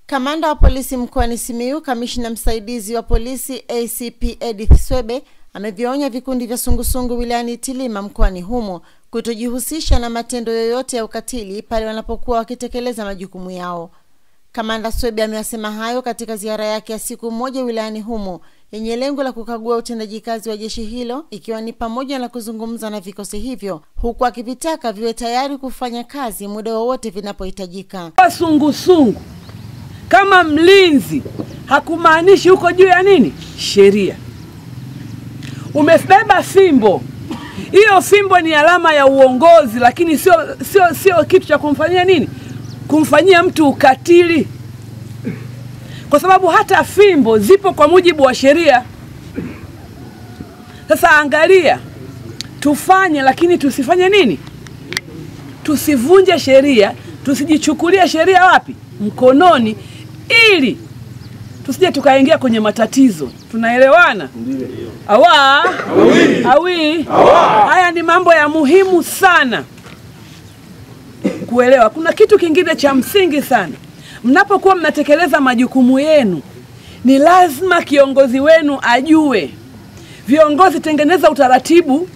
Kamanda wa polisi mkoani Simiyu, kamishna msaidizi wa polisi ACP Edith Swebe, amevionya vikundi vya sungusungu wilayani Itilima mkoani humo kutojihusisha na matendo yoyote ya ukatili pale wanapokuwa wakitekeleza majukumu yao. Kamanda Swebe amesema hayo katika ziara yake ya siku moja wilayani humo yenye lengo la kukagua utendaji kazi wa jeshi hilo, ikiwa ni pamoja na kuzungumza na vikosi hivyo, huku akivitaka viwe tayari kufanya kazi muda wowote vinapohitajika. Sungusungu kama mlinzi hakumaanishi uko juu ya nini? Sheria. Umebeba fimbo. Hiyo fimbo ni alama ya uongozi, lakini sio kitu cha kumfanyia nini? Kumfanyia mtu ukatili. Kwa sababu hata fimbo zipo kwa mujibu wa sheria. Sasa angalia, tufanye lakini tusifanye nini? Tusivunje sheria, tusijichukulie sheria wapi? Mkononi, ili tusije tukaingia kwenye matatizo. Tunaelewana? Awi. Haya ni mambo ya muhimu sana kuelewa. Kuna kitu kingine cha msingi sana. Mnapokuwa mnatekeleza majukumu yenu, ni lazima kiongozi wenu ajue. Viongozi, tengeneza utaratibu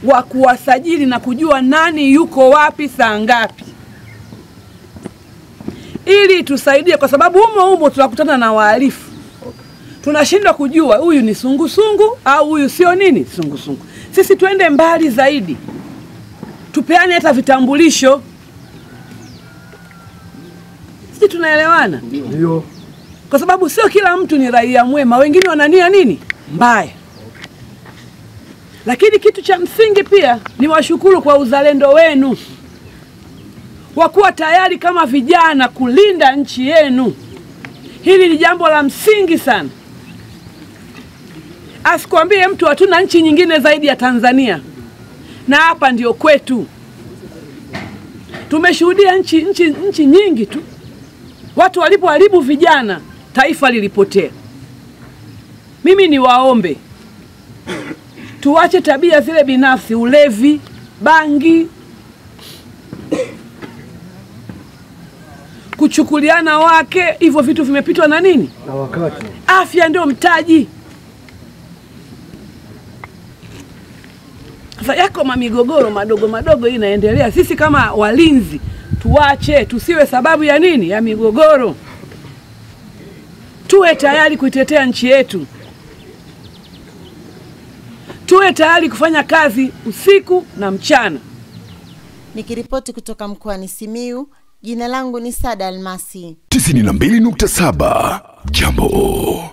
wa kuwasajili na kujua nani yuko wapi saa ngapi, ili tusaidie, kwa sababu humo tunakutana na wahalifu. Tunashindwa kujua huyu ni sungusungu au huyu sio nini sungusungu. Sisi tuende mbali zaidi, tupeane hata vitambulisho. Sisi tunaelewana? Ndio. Kwa sababu sio kila mtu ni raia mwema, wengine wanania nini mbaya. Lakini kitu cha msingi pia ni washukuru kwa uzalendo wenu, wakuwa tayari kama vijana kulinda nchi yenu. Hili ni jambo la msingi sana. Asikwambie mtu hatuna nchi nyingine zaidi ya Tanzania, na hapa ndio kwetu. Tumeshuhudia nchi nyingi tu watu walipoharibu vijana, taifa lilipotea. Mimi ni waombe tuache tabia zile binafsi, ulevi, bangi, kuchukuliana wake, hivyo vitu vimepitwa na nini? Na wakati. Afya ndio mtaji. Sasa yako mamigogoro madogo inaendelea. Sisi kama walinzi tuache, tusiwe sababu ya nini? Ya migogoro. Tuwe tayari kuitetea nchi yetu. Tuwe tayari kufanya kazi usiku na mchana. Nikiripoti kutoka mkoani Simiyu, jina langu ni Sada Almasi. 92.7 Jambo.